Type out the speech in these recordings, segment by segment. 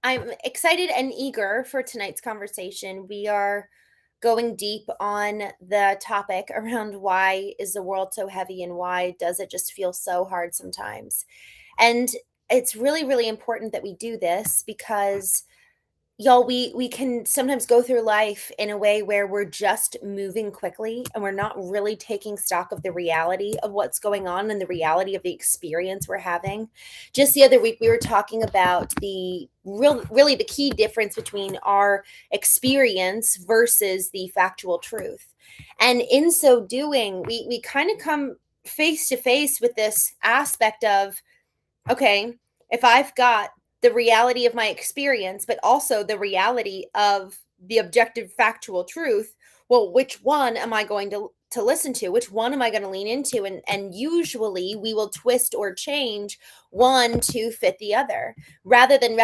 I'm excited and eager for tonight's conversation. We are going deep on the topic around why is the world so heavy and why does it just feel so hard sometimes. And it's really, really important that we do this because y'all, we can sometimes go through life in a way where we're just moving quickly and we're not really taking stock of the reality of what's going on and the reality of the experience we're having. Just the other week we were talking about the really the key difference between our experience versus the factual truth. And in so doing, we kind of come face to face with this aspect of, okay, if I've got the reality of my experience, but also the reality of the objective factual truth, well, which one am I going to listen to? Which one am I going to lean into? And usually we will twist or change one to fit the other rather than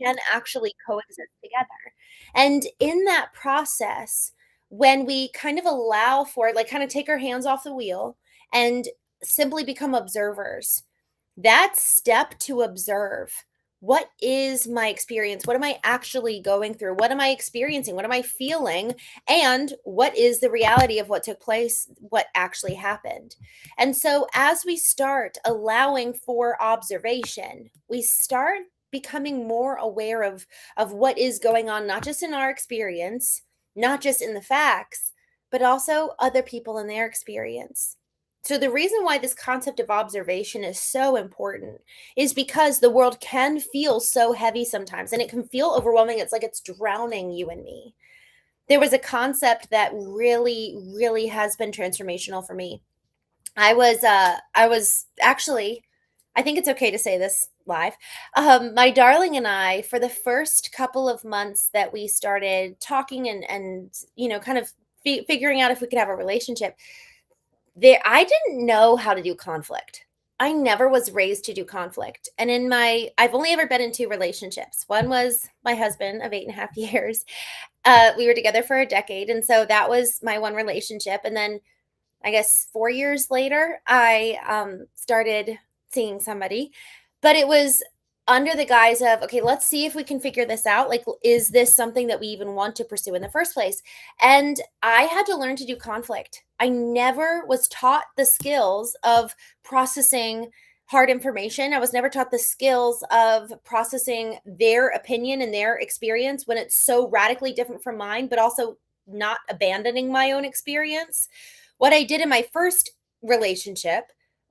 can actually coexist together. And in that process, when we kind of allow for it, like kind of take our hands off the wheel and simply become observers, that step to observe, what is my experience? What am I actually going through? What am I experiencing? What am I feeling? And what is the reality of what took place? What actually happened? And so, as we start allowing for observation, we start becoming more aware of what is going on, not just in our experience, not just in the facts, but also other people in their experience. So, the reason why this concept of observation is so important is because the world can feel so heavy sometimes and it can feel overwhelming. It's like it's drowning you and me. There was a concept that really, really has been transformational for me. I was actually, I think it's okay to say this live. My darling and I, for the first couple of months that we started talking and kind of figuring out if we could have a relationship, there I didn't know how to do conflict. I never was raised to do conflict. And I've only ever been in two relationships. One was my husband of 8.5 years. We were together for a decade. And so that was my one relationship. And then I guess 4 years later, I started seeing somebody, but it was under the guise of, okay, let's see if we can figure this out. Like, is this something that we even want to pursue in the first place? And I had to learn to do conflict. I never was taught the skills of processing hard information. I was never taught the skills of processing their opinion and their experience when it's so radically different from mine, but also not abandoning my own experience. What I did in my first relationship,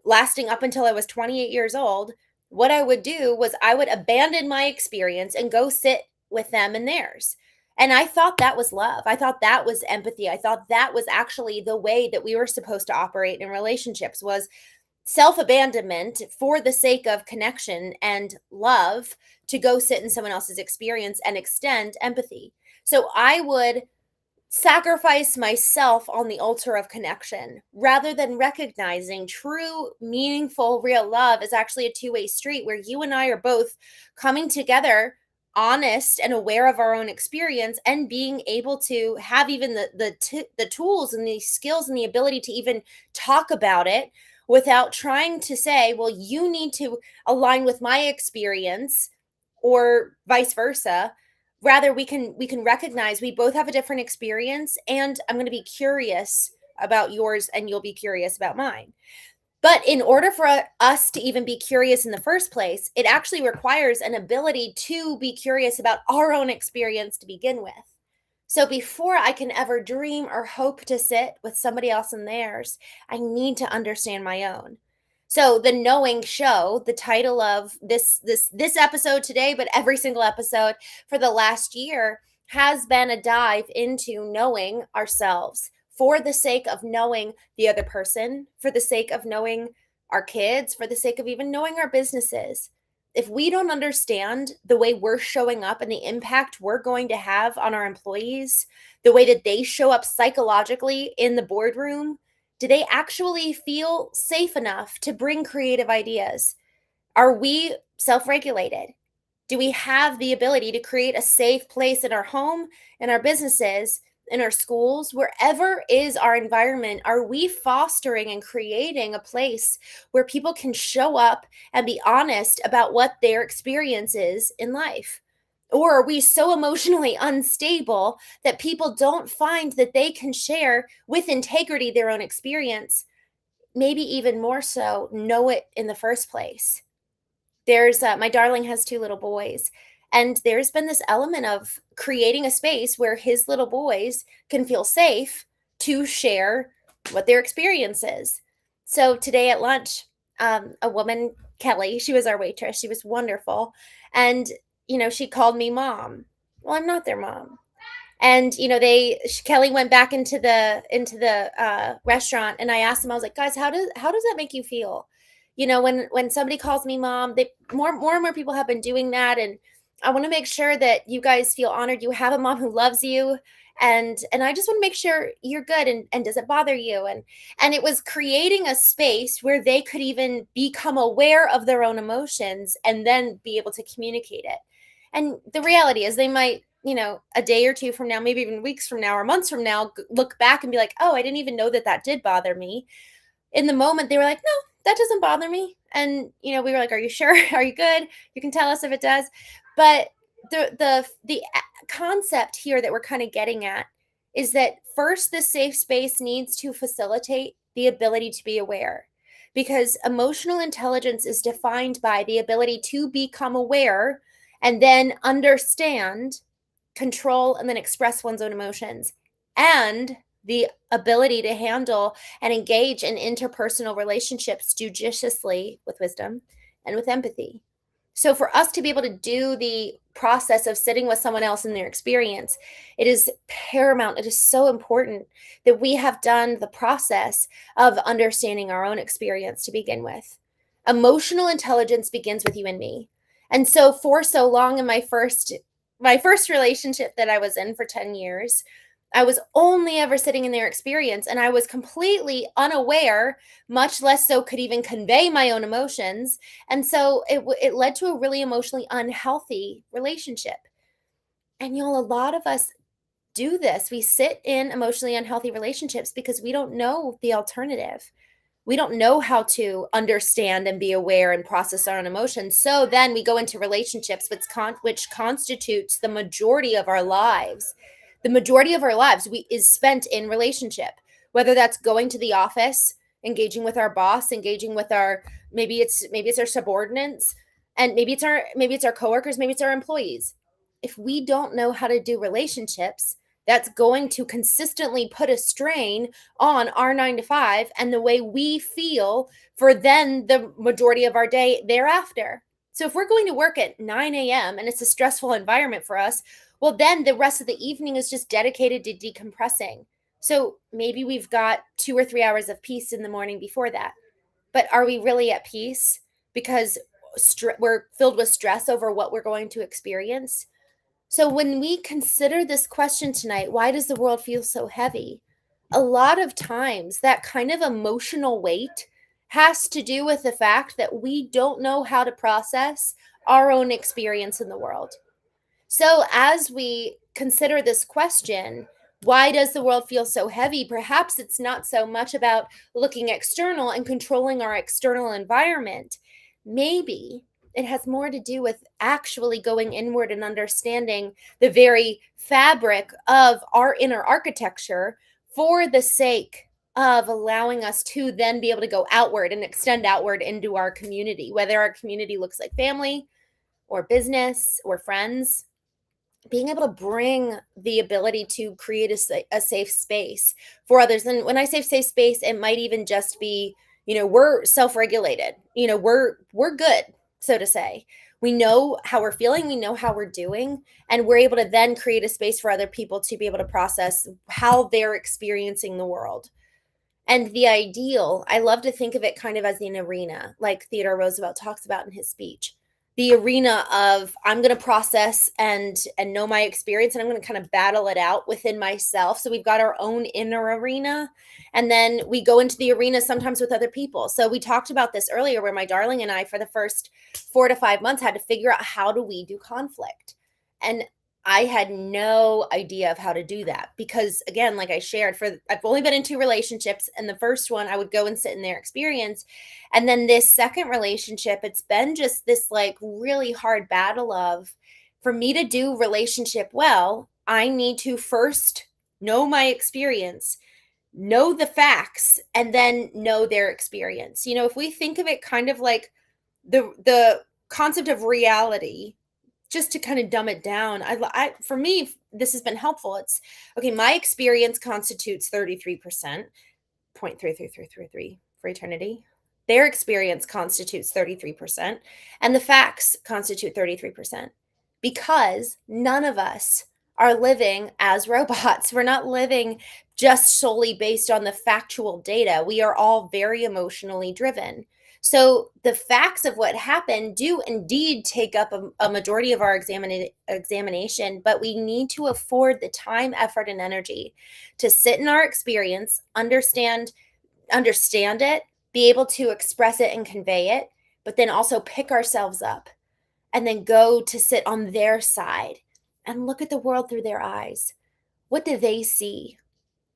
lasting up until I was 28 years old, what I would do was I would abandon my experience and go sit with them and theirs. And I thought that was love. I thought that was empathy. I thought that was actually the way that we were supposed to operate in relationships, was self-abandonment for the sake of connection and love, to go sit in someone else's experience and extend empathy. So I would sacrifice myself on the altar of connection rather than recognizing true, meaningful, real love is actually a two-way street where you and I are both coming together honest and aware of our own experience and being able to have even the tools and the skills and the ability to even talk about it without trying to say, well, you need to align with my experience or vice versa. Rather, we can recognize we both have a different experience, and I'm going to be curious about yours and you'll be curious about mine. But in order for us to even be curious in the first place, it actually requires an ability to be curious about our own experience to begin with. So before I can ever dream or hope to sit with somebody else in theirs, I need to understand my own. So the Knowing Show, the title of this episode today, but every single episode for the last year, has been a dive into knowing ourselves for the sake of knowing the other person, for the sake of knowing our kids, for the sake of even knowing our businesses. If we don't understand the way we're showing up and the impact we're going to have on our employees, the way that they show up psychologically in the boardroom, do they actually feel safe enough to bring creative ideas? Are we self regulated? Do we have the ability to create a safe place in our home and our businesses in our schools, wherever is our environment, are we fostering and creating a place where people can show up and be honest about what their experience is in life? Or are we so emotionally unstable that people don't find that they can share with integrity their own experience, maybe even more so, know it in the first place? There's my darling has 2 little boys, and there's been this element of creating a space where his little boys can feel safe to share what their experience is. So today at lunch, a woman, Kelly, she was our waitress, she was wonderful, and, she called me mom. Well, I'm not their mom. And, Kelly went back into the restaurant, and I asked them, I was like, "Guys, how does that make you feel?" When somebody calls me mom, they more and more people have been doing that, and I want to make sure that you guys feel honored. You have a mom who loves you, and I just want to make sure you're good, and does it bother you? And it was creating a space where they could even become aware of their own emotions and then be able to communicate it. And the reality is they might, a day or two from now, maybe even weeks from now or months from now, look back and be like, "Oh, I didn't even know that that did bother me." In the moment, they were like, "No, that doesn't bother me." And, we were like, "Are you sure? Are you good? You can tell us if it does." But the concept here that we're kind of getting at is that first, the safe space needs to facilitate the ability to be aware, because emotional intelligence is defined by the ability to become aware and then understand, control, and then express one's own emotions, and the ability to handle and engage in interpersonal relationships judiciously with wisdom and with empathy. So, for us to be able to do the process of sitting with someone else in their experience, it is paramount. It is so important that we have done the process of understanding our own experience to begin with. Emotional intelligence begins with you and me. And so, for so long in my first relationship that I was in for 10 years, I was only ever sitting in their experience, and I was completely unaware, much less so could even convey my own emotions. And so it led to a really emotionally unhealthy relationship. And a lot of us do this. We sit in emotionally unhealthy relationships because we don't know the alternative. We don't know how to understand and be aware and process our own emotions. So then we go into relationships which constitutes the majority of our lives. The majority of our lives is spent in relationship, whether that's going to the office, engaging with our boss, engaging with our, maybe it's our subordinates, and maybe it's our coworkers, maybe it's our employees. If we don't know how to do relationships, that's going to consistently put a strain on our 9 to 5 and the way we feel for then the majority of our day thereafter. So if we're going to work at 9 a.m. and it's a stressful environment for us, well, then the rest of the evening is just dedicated to decompressing. So maybe we've got 2 or 3 hours of peace in the morning before that. But are we really at peace because we're filled with stress over what we're going to experience? So, when we consider this question tonight, why does the world feel so heavy? A lot of times, that kind of emotional weight has to do with the fact that we don't know how to process our own experience in the world. So, as we consider this question, why does the world feel so heavy? Perhaps it's not so much about looking external and controlling our external environment. Maybe it has more to do with actually going inward and understanding the very fabric of our inner architecture for the sake of allowing us to then be able to go outward and extend outward into our community, whether our community looks like family or business or friends. Being able to bring the ability to create a safe space for others. And when I say safe space, it might even just be, we're self-regulated, we're good, so to say. We know how we're feeling, we know how we're doing, and we're able to then create a space for other people to be able to process how they're experiencing the world. And the ideal, I love to think of it kind of as an arena, like Theodore Roosevelt talks about in his speech. The arena of, I'm going to process and know my experience, and I'm going to kind of battle it out within myself. So we've got our own inner arena, and then we go into the arena sometimes with other people. So we talked about this earlier, where my darling and I, for the first 4 to 5 months, had to figure out, how do we do conflict? And I had no idea of how to do that because, again, like I shared, I've only been in 2 relationships, and the first one I would go and sit in their experience, and then this second relationship, it's been just this like really hard battle of, for me to do relationship well, I need to first know my experience, know the facts, and then know their experience. If we think of it kind of like the concept of reality, just to kind of dumb it down, for me, this has been helpful. It's okay. My experience constitutes 33%, 0.33333 for eternity. Their experience constitutes 33%, and the facts constitute 33%, because none of us are living as robots. We're not living just solely based on the factual data. We are all very emotionally driven. So the facts of what happened do indeed take up a majority of our examination, but we need to afford the time, effort, and energy to sit in our experience, understand it, be able to express it and convey it, but then also pick ourselves up and then go to sit on their side and look at the world through their eyes. What do they see?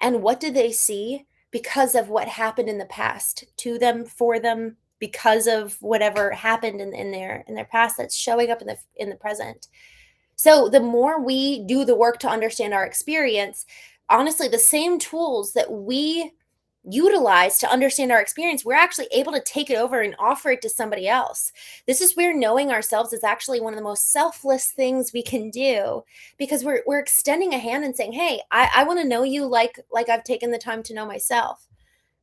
And what do they see because of what happened in the past to them, for them, because of whatever happened in their past that's showing up in the present. So the more we do the work to understand our experience, honestly, the same tools that we utilize to understand our experience, we're actually able to take it over and offer it to somebody else. This is where knowing ourselves is actually one of the most selfless things we can do, because we're extending a hand and saying, hey, I want to know you like I've taken the time to know myself.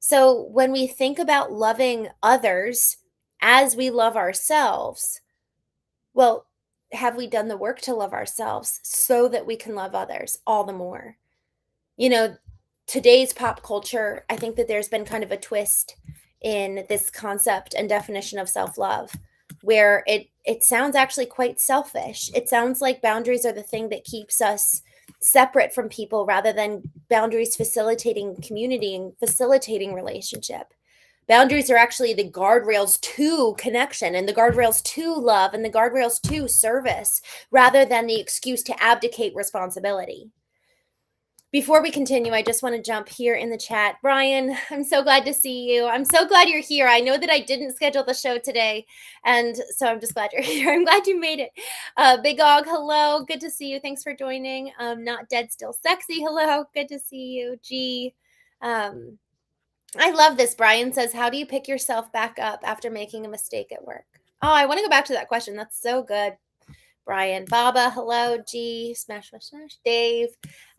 So when we think about loving others as we love ourselves, well, have we done the work to love ourselves so that we can love others all the more? You know, Today's pop culture, I think that there's been kind of a twist in this concept and definition of self-love, where it sounds actually quite selfish. It sounds like boundaries are the thing that keeps us separate from people, rather than boundaries facilitating community and facilitating relationship. Boundaries are actually the guardrails to connection, and the guardrails to love, and the guardrails to service, rather than the excuse to abdicate responsibility. Before we continue, I just want to jump here in the chat. Brian, I'm so glad to see you. I'm so glad you're here. I know that I didn't schedule the show today, and so I'm just glad you're here. I'm glad you made it. Big Og, hello. Good to see you. Thanks for joining. Not Dead, Still Sexy, hello. Good to see you. G. I love this. Brian says, how do you pick yourself back up after making a mistake at work? Oh, I want to go back to that question. That's so good. Brian, Baba, hello, G, smash, smash, smash, Dave,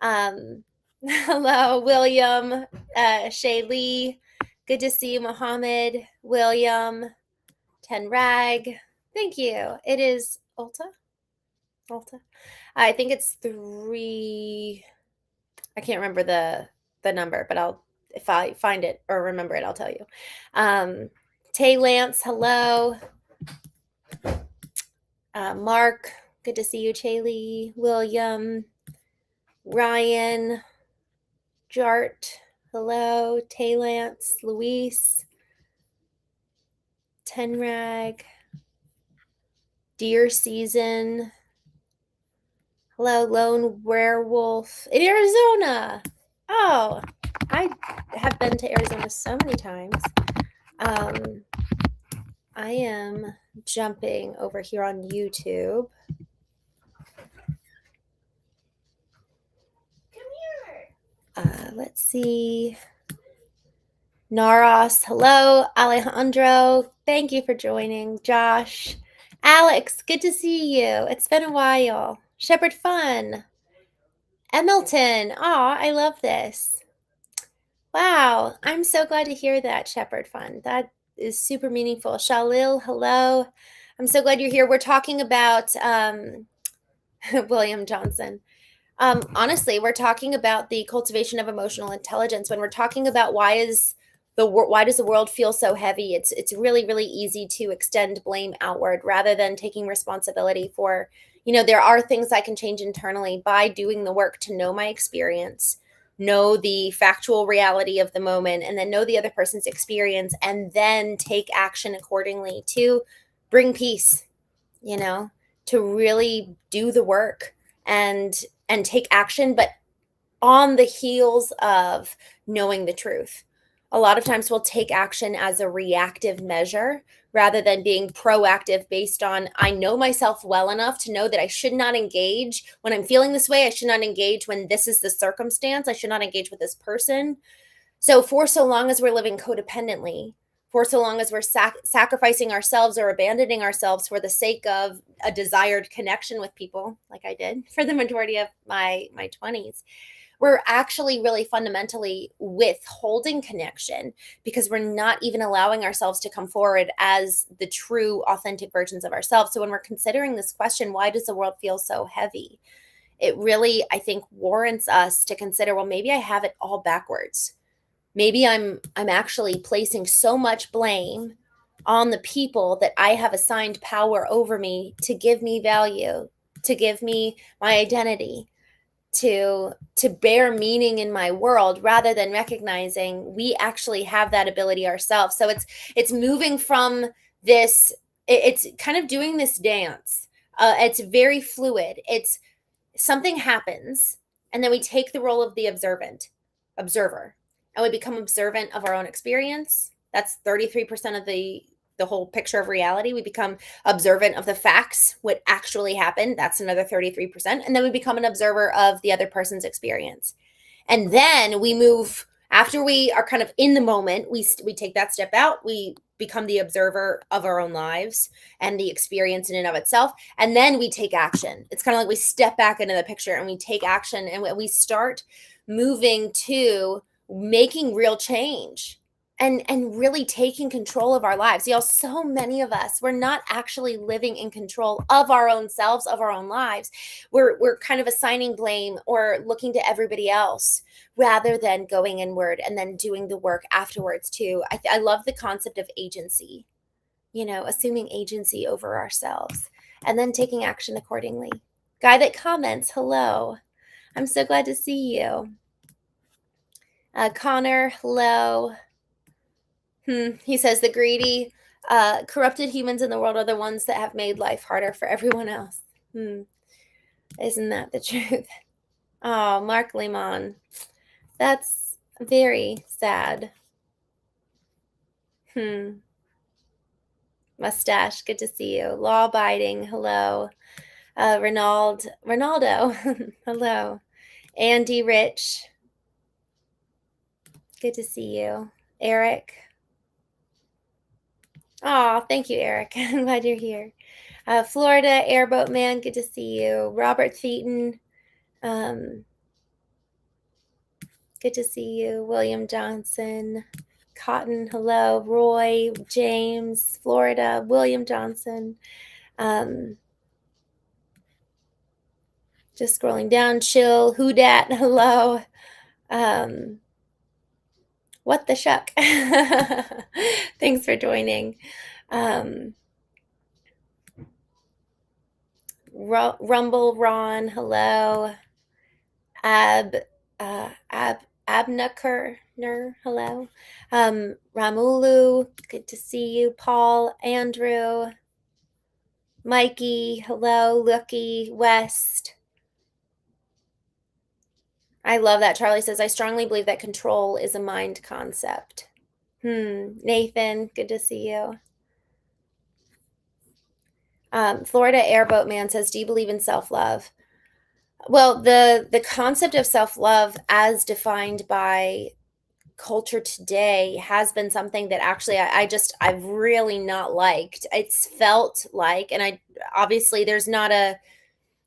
hello, William, Shaylee, good to see you, Mohammed, William, Ten Rag, thank you. It is Ulta. I think it's 3. I can't remember the number, but if I find it or remember it, I'll tell you. Tay Lance, hello. Mark, good to see you. Chaley, William, Ryan, Jart, hello. Tay Lance, Luis, Tenrag, Deer Season, hello. Lone Werewolf in Arizona. Oh, I have been to Arizona so many times. I am jumping over here on YouTube. Let's see. Naros, hello. Alejandro, thank you for joining. Josh, Alex, good to see you. It's been a while. Shepherd Fun, Emilton, aw, I love this. Wow, I'm so glad to hear that, Shepherd Fun. That is super meaningful. Shalil, hello. I'm so glad you're here. We're talking about William Johnson. Honestly, we're talking about the cultivation of emotional intelligence. When we're talking about why does the world feel so heavy, it's really, really easy to extend blame outward rather than taking responsibility for, there are things I can change internally by doing the work to know my experience, know the factual reality of the moment, and then know the other person's experience, and then take action accordingly to bring peace, to really do the work and take action, but on the heels of knowing the truth. A lot of times we'll take action as a reactive measure rather than being proactive based on, I know myself well enough to know that I should not engage when I'm feeling this way. I should not engage when this is the circumstance. I should not engage with this person. So, for so long as we're living codependently, for so long as we're sacrificing ourselves or abandoning ourselves for the sake of a desired connection with people, like I did for the majority of my 20s, we're actually really fundamentally withholding connection because we're not even allowing ourselves to come forward as the true, authentic versions of ourselves. So, when we're considering this question, why does the world feel so heavy? It really, I think, warrants us to consider, well, maybe I have it all backwards. Maybe I'm actually placing so much blame on the people that I have assigned power over me to give me value, to give me my identity, to bear meaning in my world, rather than recognizing we actually have that ability ourselves. So it's moving from this, it's kind of doing this dance. It's very fluid. It's something happens, and then we take the role of the observer, and we become observant of our own experience. That's 33% of the whole picture of reality. We become observant of the facts, what actually happened. That's another 33%. And then we become an observer of the other person's experience. And then we move, after we are kind of in the moment, we take that step out. We become the observer of our own lives and the experience in and of itself. And then we take action. It's kind of like we step back into the picture and we take action, and we start moving to making real change and really taking control of our lives. Y'all, so many of us, we're not actually living in control of our own selves, of our own lives. We're kind of assigning blame or looking to everybody else rather than going inward and then doing the work afterwards too. I love the concept of agency, assuming agency over ourselves and then taking action accordingly. Guy that comments, hello. I'm so glad to see you. Connor, hello. He says the greedy, corrupted humans in the world are the ones that have made life harder for everyone else. Isn't that the truth? Oh, Mark Limon. That's very sad. Mustache, good to see you. Law abiding, hello. Ronaldo, hello. Andy Rich, good to see you. Eric. Oh, thank you, Eric. I'm glad you're here. Florida Airboat Man, good to see you. Robert Theaton, good to see you. William Johnson, Cotton, hello. Roy, James, Florida, William Johnson. Just scrolling down. Chill, Who Dat, hello. What the shuck? Thanks for joining. Rumble Ron, hello. Abnaker, hello. Ramulu, good to see you. Paul, Andrew, Mikey, hello. Lucky, West. I love that. Charlie says, I strongly believe that control is a mind concept. Nathan, good to see you. Florida Airboat Man says, do you believe in self-love? Well, the concept of self-love as defined by culture today has been something that actually I've really not liked. It's felt like, and obviously there's not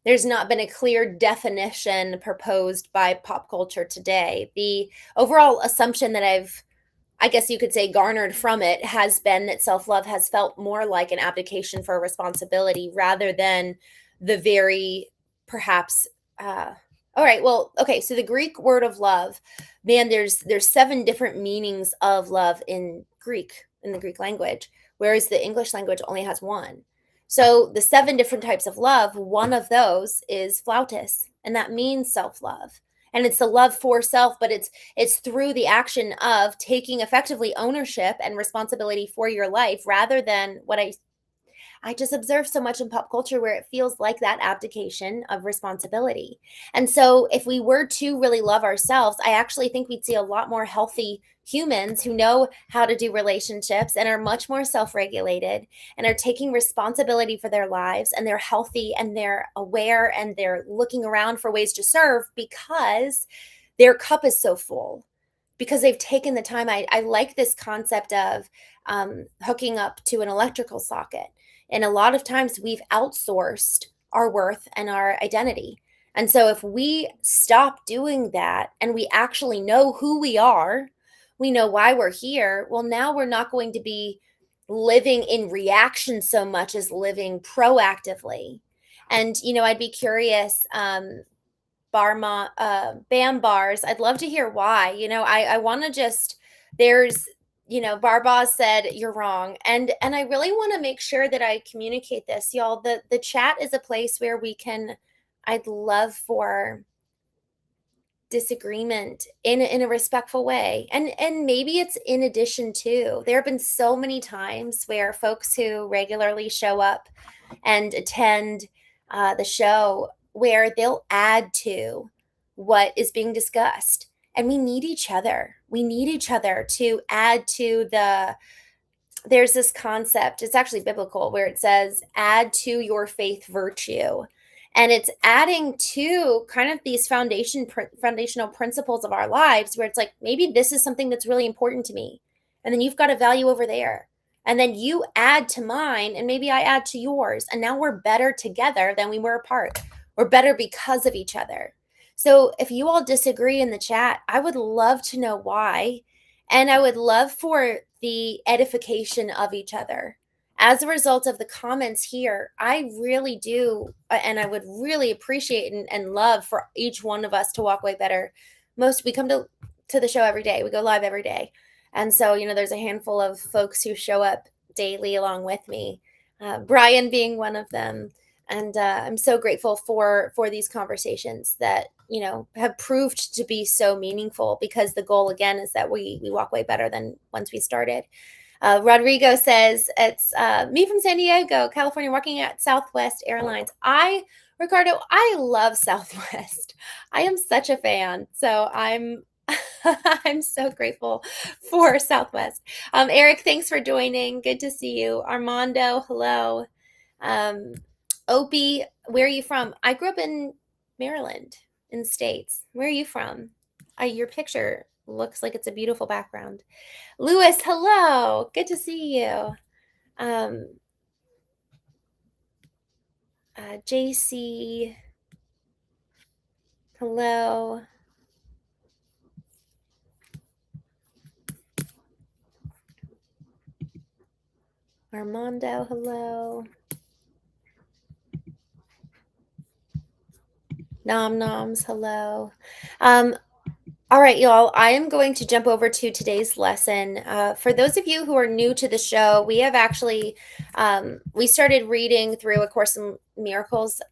been a clear definition proposed by pop culture today. The overall assumption that I guess you could say, garnered from it has been that self-love has felt more like an abdication for responsibility rather than the very, perhaps, all right, well, okay, so the Greek word of love, man, there's 7 different meanings of love in the Greek language, whereas the English language only has 1. So the 7 different types of love, one of those is flautus, and that means self-love. And it's the love for self, but it's through the action of taking effectively ownership and responsibility for your life rather than what I just observe so much in pop culture where it feels like that abdication of responsibility. And so, if we were to really love ourselves, I actually think we'd see a lot more healthy humans who know how to do relationships and are much more self regulated and are taking responsibility for their lives, and they're healthy and they're aware and they're looking around for ways to serve because their cup is so full, because they've taken the time. I like this concept of hooking up to an electrical socket. And a lot of times we've outsourced our worth and our identity. And so if we stop doing that and we actually know who we are, we know why we're here, well, now we're not going to be living in reaction so much as living proactively. And, I'd be curious, Bam bars. I'd love to hear why. I want to just there's Barba said you're wrong, and I really want to make sure that I communicate this, y'all. The chat is a place where we can. I'd love for disagreement in a respectful way, and maybe it's in addition to. There have been so many times where folks who regularly show up and attend the show where they'll add to what is being discussed. And we need each other. We need each other to add to there's this concept, it's actually biblical, where it says, add to your faith virtue. And it's adding to kind of these foundational principles of our lives, where it's like, maybe this is something that's really important to me. And then you've got a value over there. And then you add to mine, and maybe I add to yours. And now we're better together than we were apart. We're better because of each other. So if you all disagree in the chat, I would love to know why. And I would love for the edification of each other. As a result of the comments here, I really do, and I would really appreciate and love for each one of us to walk away better. We come to the show every day. We go live every day. And so, there's a handful of folks who show up daily along with me, Brian being one of them. And I'm so grateful for these conversations that have proved to be so meaningful, because the goal again is that we walk away better than once we started. Rodrigo says, it's me from San Diego, California, working at Southwest Airlines. Ricardo, I love Southwest. I am such a fan. So I'm I'm so grateful for Southwest. Eric, thanks for joining. Good to see you. Armando, hello. Opie, where are you from? I grew up in Maryland, in States. Where are you from? Your picture looks like it's a beautiful background. Lewis, hello. Good to see you. JC, hello. Armando, hello. Nom noms, hello. All right, y'all, I am going to jump over to today's lesson. For those of you who are new to the show, we have actually, we started reading through A Course in Miracles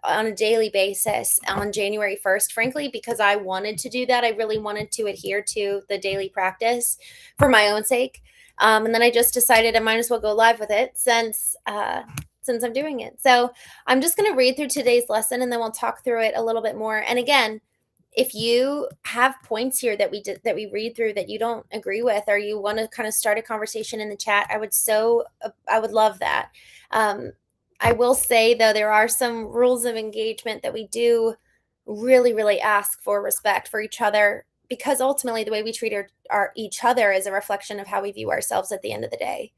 on a daily basis on January 1st, frankly, because I wanted to do that. I really wanted to adhere to the daily practice for my own sake. And then I just decided I might as well go live with it since I'm doing it. So I'm just going to read through today's lesson, and then we'll talk through it a little bit more. And again, if you have points here that we read through that you don't agree with, or you want to kind of start a conversation in the chat, I would love that. I will say, though, there are some rules of engagement that we do really, really ask for respect for each other, because ultimately the way we treat each other is a reflection of how we view ourselves at the end of the day.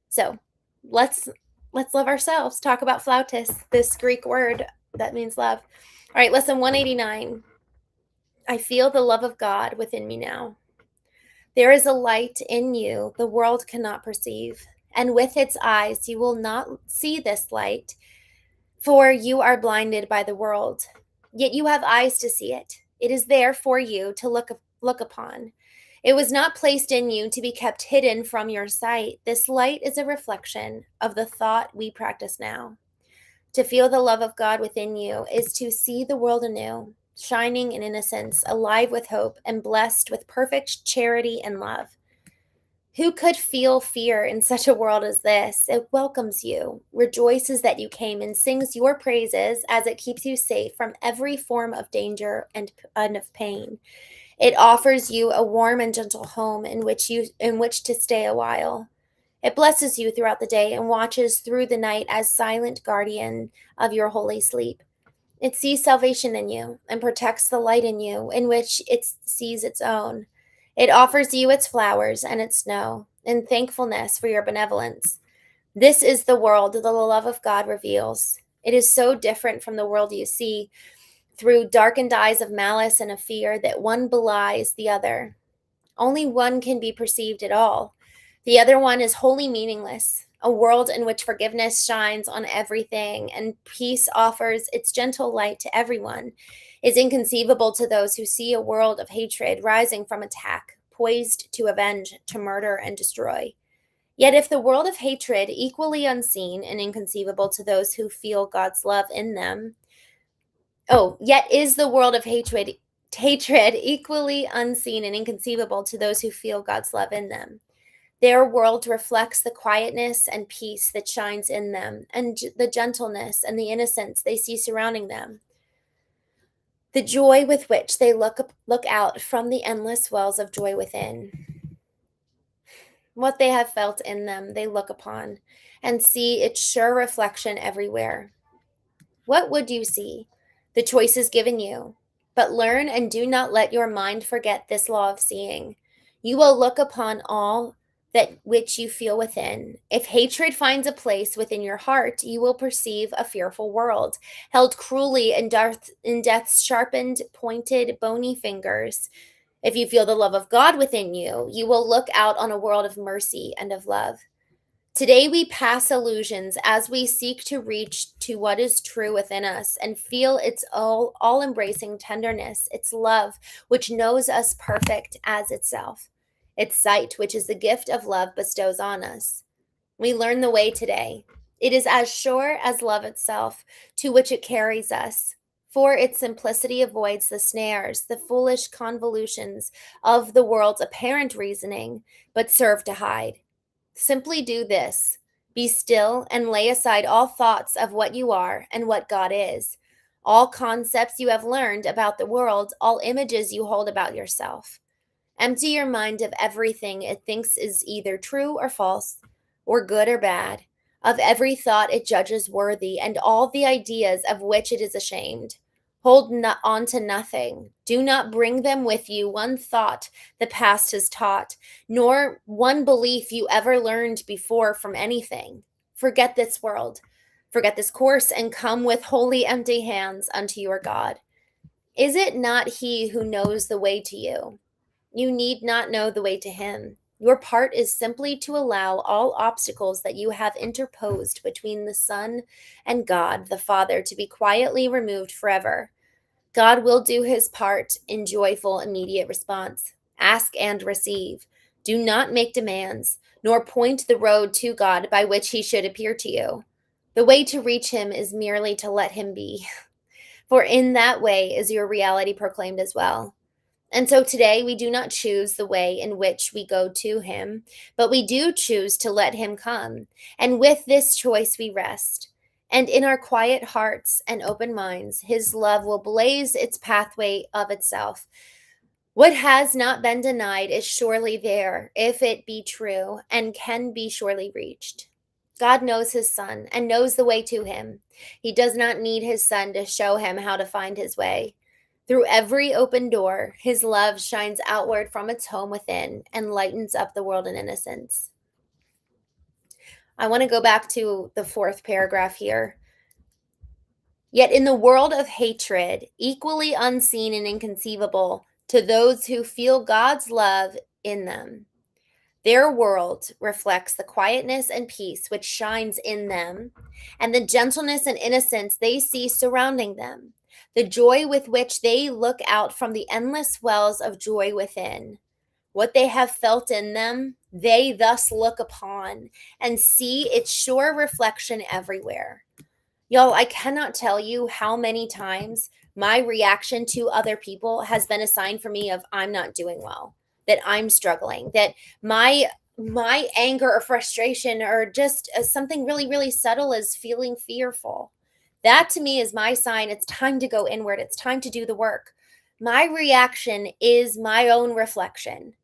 So let's love ourselves. Talk about flautis, this Greek word that means love. All right, lesson 189. I feel the love of God within me now. There is a light in you the world cannot perceive, and with its eyes you will not see this light, for you are blinded by the world. Yet you have eyes to see it. It is there for you to look upon. It was not placed in you to be kept hidden from your sight. This light is a reflection of the thought we practice now. To feel the love of God within you is to see the world anew, shining in innocence, alive with hope, and blessed with perfect charity and love. Who could feel fear in such a world as this? It welcomes you, rejoices that you came, and sings your praises as it keeps you safe from every form of danger and of pain. It offers you a warm and gentle home in which to stay a while. It blesses you throughout the day and watches through the night as silent guardian of your holy sleep. It sees salvation in you and protects the light in you, in which it sees its own. It offers you its flowers and its snow, in thankfulness for your benevolence. This is the world the love of God reveals. It is so different from the world you see through darkened eyes of malice and of fear that one belies the other. Only one can be perceived at all. The other one is wholly meaningless, a world in which forgiveness shines on everything and peace offers its gentle light to everyone, is inconceivable to those who see a world of hatred rising from attack, poised to avenge, to murder, and destroy. Yet, if the world of hatred, equally unseen and inconceivable to those who feel God's love in them, yet is the world of hatred equally unseen and inconceivable to those who feel God's love in them. Their world reflects the quietness and peace that shines in them, and the gentleness and the innocence they see surrounding them. The joy with which they look out from the endless wells of joy within. What they have felt in them, they look upon and see its sure reflection everywhere. What would you see? The choice is given you. But learn and do not let your mind forget this law of seeing. You will look upon all that which you feel within. If hatred finds a place within your heart, you will perceive a fearful world, held cruelly in death's sharpened, pointed, bony fingers. If you feel the love of God within you, you will look out on a world of mercy and of love. Today we pass illusions as we seek to reach to what is true within us and feel its all embracing tenderness, its love, which knows us perfect as itself, its sight, which is the gift of love bestows on us. We learn the way today. It is as sure as love itself, to which it carries us. For its simplicity avoids the snares, the foolish convolutions of the world's apparent reasoning, but serve to hide. Simply do this: be still and lay aside all thoughts of what you are and what God is, all concepts you have learned about the world, all images you hold about yourself. Empty your mind of everything it thinks is either true or false, or good or bad, of every thought it judges worthy, and all the ideas of which it is ashamed. Hold on to nothing. Do not bring them with you one thought the past has taught, nor one belief you ever learned before from anything. Forget this world, forget this course, and come with wholly empty hands unto your God. Is it not He who knows the way to you? You need not know the way to Him. Your part is simply to allow all obstacles that you have interposed between the Son and God the Father to be quietly removed forever. God will do His part in joyful, immediate response. Ask and receive. Do not make demands, nor point the road to God by which He should appear to you. The way to reach Him is merely to let Him be, for in that way is your reality proclaimed as well. And so today we do not choose the way in which we go to Him, but we do choose to let Him come. And with this choice we rest. And in our quiet hearts and open minds, His love will blaze its pathway of itself. What has not been denied is surely there, if it be true, and can be surely reached. God knows His Son and knows the way to Him. He does not need His Son to show Him how to find His way. Through every open door, His love shines outward from its home within and lightens up the world in innocence. I want to go back to the fourth paragraph here. Yet in the world of hatred, equally unseen and inconceivable to those who feel God's love in them, their world reflects the quietness and peace which shines in them, and the gentleness and innocence they see surrounding them, the joy with which they look out from the endless wells of joy within. What they have felt in them, they thus look upon and see its sure reflection everywhere. Y'all, I cannot tell you how many times my reaction to other people has been a sign for me of I'm not doing well, that I'm struggling, that my my anger or frustration or just something really, really subtle as feeling fearful. That to me is my sign it's time to go inward. It's time to do the work. My reaction is my own reflection.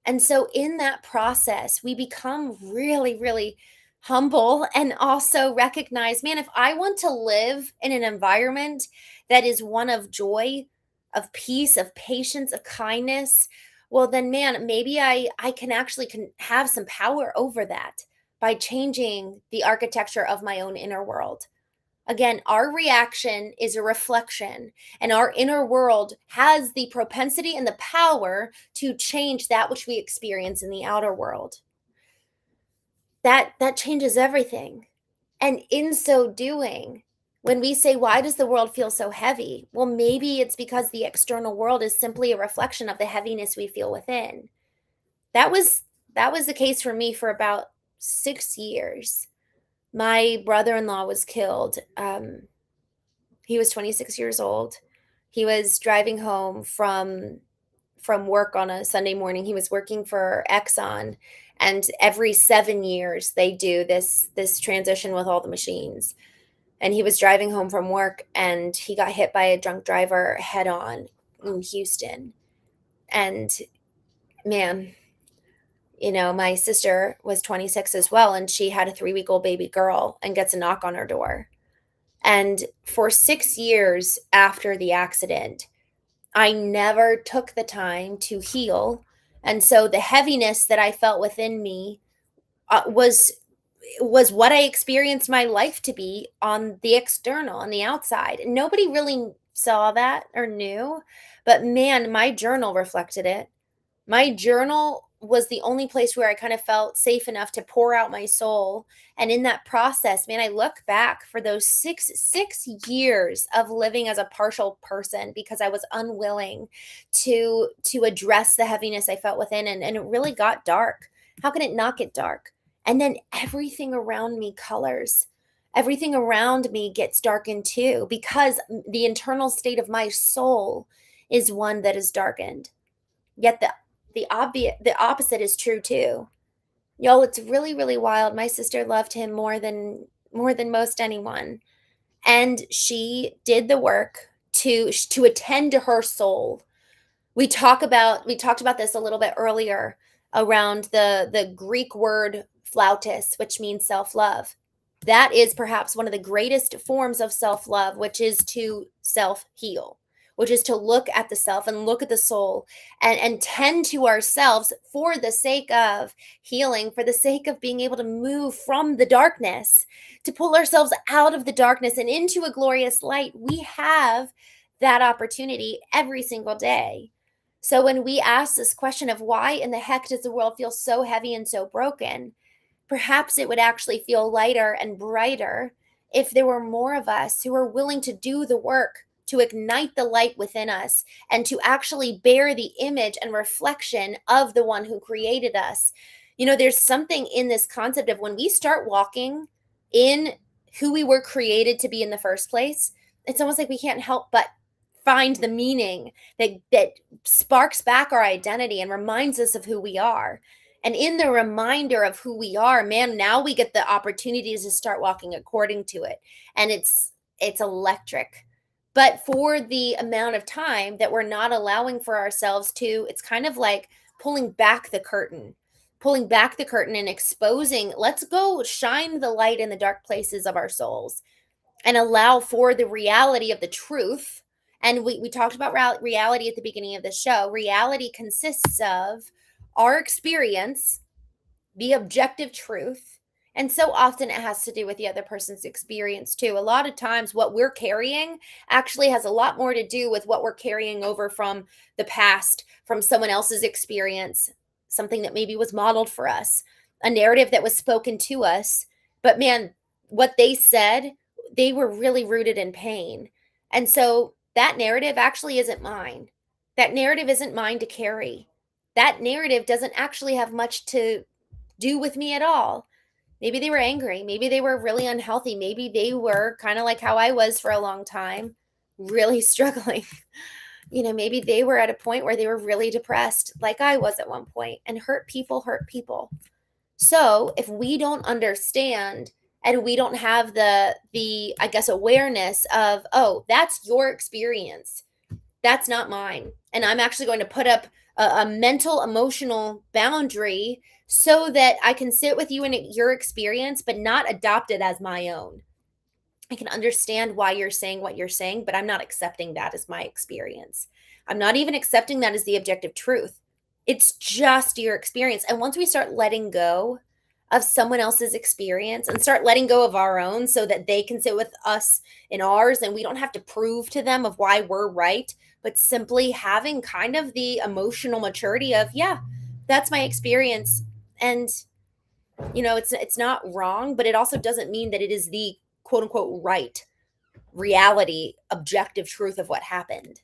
And so in that process, we become really, really humble and also recognize, man, if I want to live in an environment that is one of joy, of peace, of patience, of kindness, well then man, maybe I can actually can have some power over that by changing the architecture of my own inner world. Again, our reaction is a reflection, and our inner world has the propensity and the power to change that which we experience in the outer world. That changes everything. And in so doing, when we say, why does the world feel so heavy? Well, maybe it's because the external world is simply a reflection of the heaviness we feel within. That was that was the case for me for about 6 years. My brother-in-law was killed. He was 26 years old. He was driving home from work on a Sunday morning. He was working for Exxon, and every 7 years they do this transition with all the machines. And he was driving home from work and he got hit by a drunk driver head on in Houston. And man, my sister was 26 as well, and she had a 3-week-old baby girl and gets a knock on her door. And for 6 years after the accident, I never took the time to heal. And so the heaviness that I felt within me was what I experienced my life to be on the external, on the outside. Nobody really saw that or knew, but man, my journal reflected it. My journal was the only place where I kind of felt safe enough to pour out my soul. And in that process, man, I look back for those six years of living as a partial person because I was unwilling to address the heaviness I felt within, and it really got dark. How can it not get dark? And then everything around me colors. Everything around me gets darkened too because the internal state of my soul is one that is darkened. Yet the opposite is true too. Y'all, it's really, really wild. My sister loved him more than most anyone. And she did the work to attend to her soul. We talked about this a little bit earlier around the Greek word flautus, which means self-love. That is perhaps one of the greatest forms of self-love, which is to self-heal, which is to look at the self and look at the soul and tend to ourselves for the sake of healing, for the sake of being able to move from the darkness, to pull ourselves out of the darkness and into a glorious light. We have that opportunity every single day. So when we ask this question of why in the heck does the world feel so heavy and so broken, perhaps it would actually feel lighter and brighter if there were more of us who are willing to do the work to ignite the light within us and to actually bear the image and reflection of the one who created us. There's something in this concept of when we start walking in who we were created to be in the first place, it's almost like we can't help but find the meaning that sparks back our identity and reminds us of who we are. And in the reminder of who we are, man, now we get the opportunities to start walking according to it. And it's electric. But for the amount of time that we're not allowing for ourselves to, it's kind of like pulling back the curtain and exposing, let's go shine the light in the dark places of our souls and allow for the reality of the truth. And we talked about reality at the beginning of the show. Reality consists of our experience, the objective truth. And so often it has to do with the other person's experience too. A lot of times, what we're carrying actually has a lot more to do with what we're carrying over from the past, from someone else's experience, something that maybe was modeled for us, a narrative that was spoken to us. But man, what they said, they were really rooted in pain. And so that narrative actually isn't mine. That narrative isn't mine to carry. That narrative doesn't actually have much to do with me at all. Maybe they were angry. Maybe they were really unhealthy. Maybe they were kind of like how I was for a long time, really struggling. Maybe they were at a point where they were really depressed, like I was at one point, and hurt people hurt people. So if we don't understand and we don't have the I guess awareness of, oh, that's your experience, that's not mine. And I'm actually going to put up a mental, emotional boundary so that I can sit with you in your experience, but not adopt it as my own. I can understand why you're saying what you're saying, but I'm not accepting that as my experience. I'm not even accepting that as the objective truth. It's just your experience. And once we start letting go of someone else's experience and start letting go of our own so that they can sit with us in ours and we don't have to prove to them of why we're right, but simply having kind of the emotional maturity of, yeah, that's my experience. And it's not wrong, but it also doesn't mean that it is the quote unquote right reality, objective truth of what happened.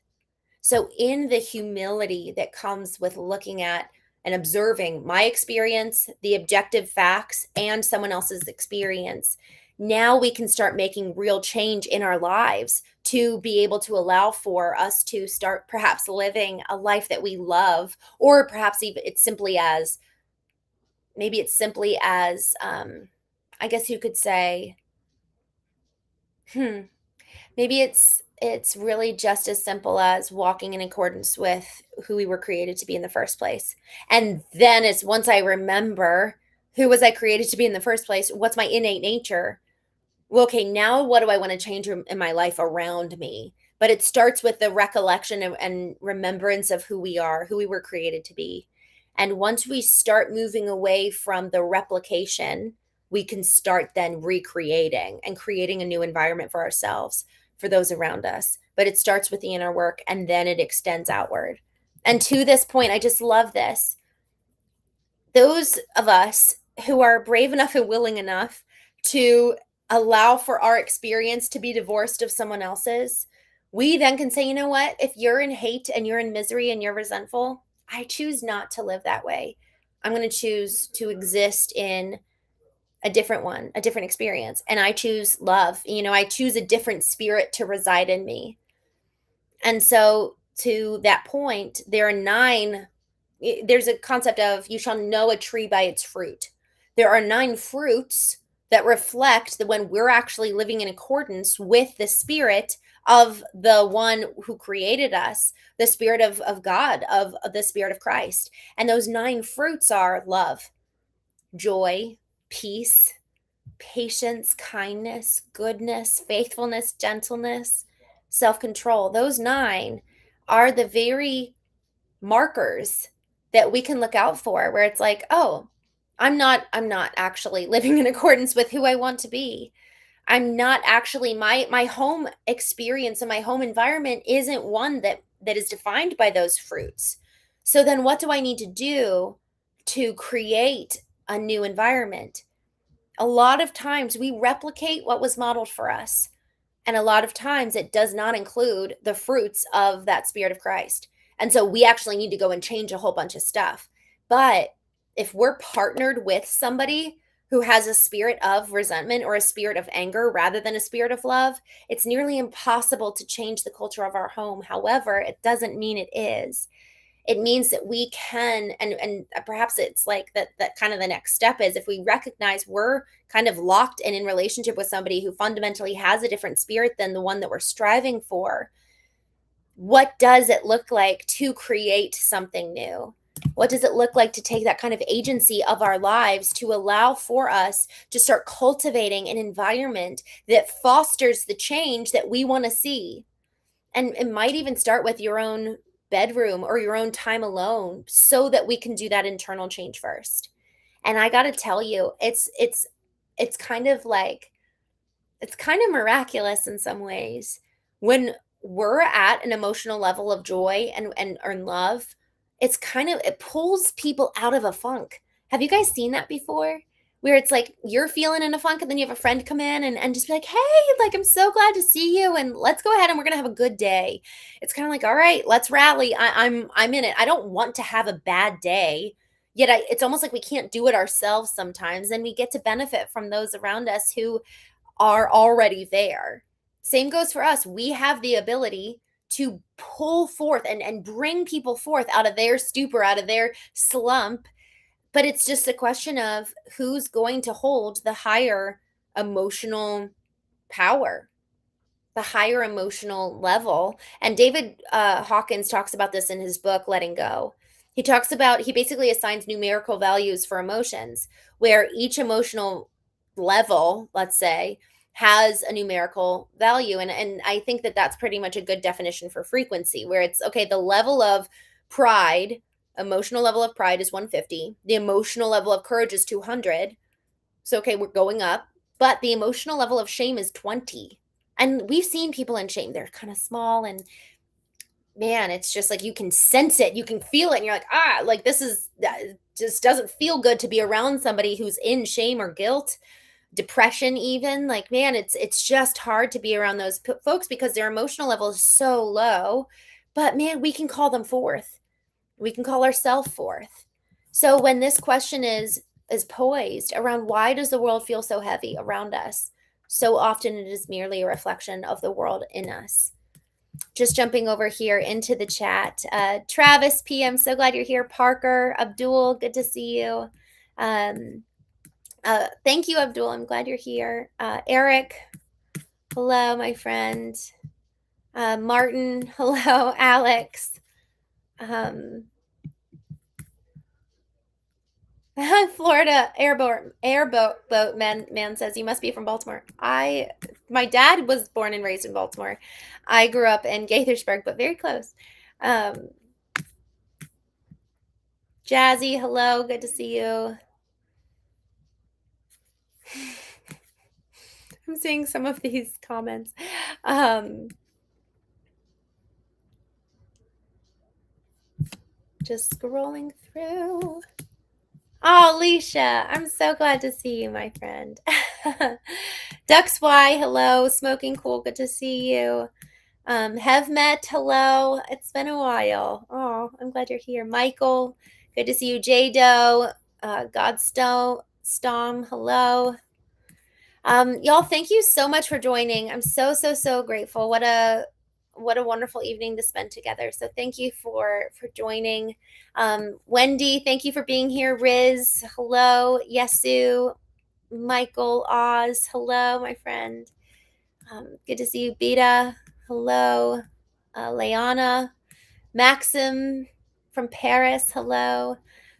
So, in the humility that comes with looking at and observing my experience, the objective facts, and someone else's experience, now we can start making real change in our lives to be able to allow for us to start perhaps living a life that we love, or perhaps even it's simply as, I guess you could say, hmm, maybe it's really just as simple as walking in accordance with who we were created to be in the first place. And then it's once I remember who was I created to be in the first place, what's my innate nature? Well, okay, now what do I want to change in my life around me? But it starts with the recollection and remembrance of who we are, who we were created to be. And once we start moving away from the replication, we can start then recreating and creating a new environment for ourselves, for those around us. But it starts with the inner work and then it extends outward. And to this point, I just love this. Those of us who are brave enough and willing enough to allow for our experience to be divorced of someone else's, we then can say, you know what? If you're in hate and you're in misery and you're resentful, I choose not to live that way. I'm going to choose to exist in a different one, a different experience. And I choose love. I choose a different spirit to reside in me. And so to that point, there's a concept of you shall know a tree by its fruit. There are 9 fruits that reflect that when we're actually living in accordance with the spirit of the one who created us, the spirit of God, of the spirit of Christ. And those 9 fruits are love, joy, peace, patience, kindness, goodness, faithfulness, gentleness, self control. Those 9 are the very markers that we can look out for where it's like, oh, I'm not actually living in accordance with who I want to be. I'm not actually my home experience and my home environment isn't one that is defined by those fruits. So then what do I need to do to create a new environment? A lot of times we replicate what was modeled for us. And a lot of times it does not include the fruits of that spirit of Christ. And so we actually need to go and change a whole bunch of stuff. But if we're partnered with somebody who has a spirit of resentment or a spirit of anger rather than a spirit of love, it's nearly impossible to change the culture of our home. However, it doesn't mean it is. It means that we can, and perhaps it's like that kind of the next step is if we recognize we're kind of locked and in relationship with somebody who fundamentally has a different spirit than the one that we're striving for. What does it look like to create something new? What does it look like to take that kind of agency of our lives to allow for us to start cultivating an environment that fosters the change that we want to see? And it might even start with your own bedroom or your own time alone so that we can do that internal change first. And I got to tell you, it's kind of like it's kind of miraculous in some ways when we're at an emotional level of joy and love. It pulls people out of a funk. Have you guys seen that before? Where it's like you're feeling in a funk and then you have a friend come in and just be like, hey, like I'm so glad to see you and let's go ahead and we're gonna have a good day. It's kind of like, all right, let's rally. I'm in it. I don't want to have a bad day. Yet it's almost like we can't do it ourselves sometimes, and we get to benefit from those around us who are already there. Same goes for us. We have the ability to pull forth and bring people forth out of their stupor, out of their slump, But it's just a question of who's going to hold the higher emotional power, the higher emotional level. And David Hawkins talks about this in his book, Letting Go. He talks about, he basically assigns numerical values for emotions, where each emotional level, let's say, has a numerical value. And I think that that's pretty much a good definition for frequency, where it's okay, the level of pride, emotional level of pride is 150, the emotional level of courage is 200. So, okay, we're going up, but the emotional level of shame is 20. And we've seen people in shame, they're kind of small, and man, it's just like you can sense it, you can feel it, and you're like, ah, like this is that just doesn't feel good to be around somebody who's in shame or guilt, depression even. Like, man, it's just hard to be around those folks because their emotional level is so low. But man, we can call them forth. We can call ourselves forth. So when this question is poised around why does the world feel so heavy around us? So often it is merely a reflection of the world in us. Just jumping over here into the chat. Travis P, I'm so glad you're here. Parker, Abdul, good to see you. Thank you, Abdul. I'm glad you're here. Eric, hello, my friend. Martin, hello. Alex. Florida airboat boat man says you must be from Baltimore. My dad was born and raised in Baltimore. I grew up in Gaithersburg, but very close. Jazzy, hello, good to see you. I'm seeing some of these comments. Just scrolling through. Oh, Alicia, I'm so glad to see you, my friend. Ducks Y, hello. Smoking Cool, good to see you. Have met, hello. It's been a while. Oh, I'm glad you're here. Michael, good to see you. J-Do, Godstone, Stom, hello. Y'all, thank you so much for joining. I'm so grateful. What a wonderful evening to spend together. So thank you for joining. Wendy, thank you for being here. Riz, hello. Yesu, Michael, Oz, hello, my friend. Good to see you. Beta, hello. Leana, Maxim from Paris, hello.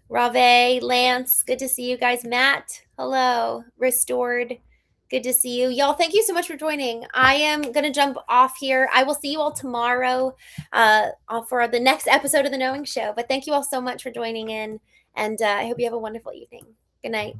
Rave, Lance, good to see you guys. Matt, hello. Restored, good to see you. Y'all, thank you so much for joining. I am going to jump off here. I will see you all tomorrow for the next episode of The Knowing Show. But thank you all so much for joining in, and I hope you have a wonderful evening. Good night.